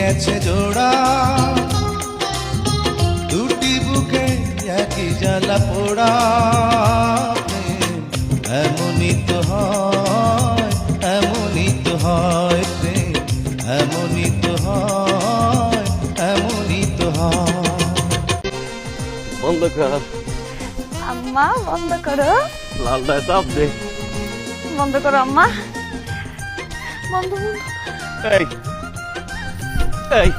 গেছে জোড়া, দুটি বুকে একই জ্বালা পোড়া। প্রেম এমনই তো হয়, এমনই তো হয় প্রেম, এমনই তো হয়, এমনই তো হয়। বন্ধ কর, আম্মা বন্ধ করো, লালটায় চাপ দে। বন্ধ করো আম্মা, বন্ধ বন্ধ। এই এই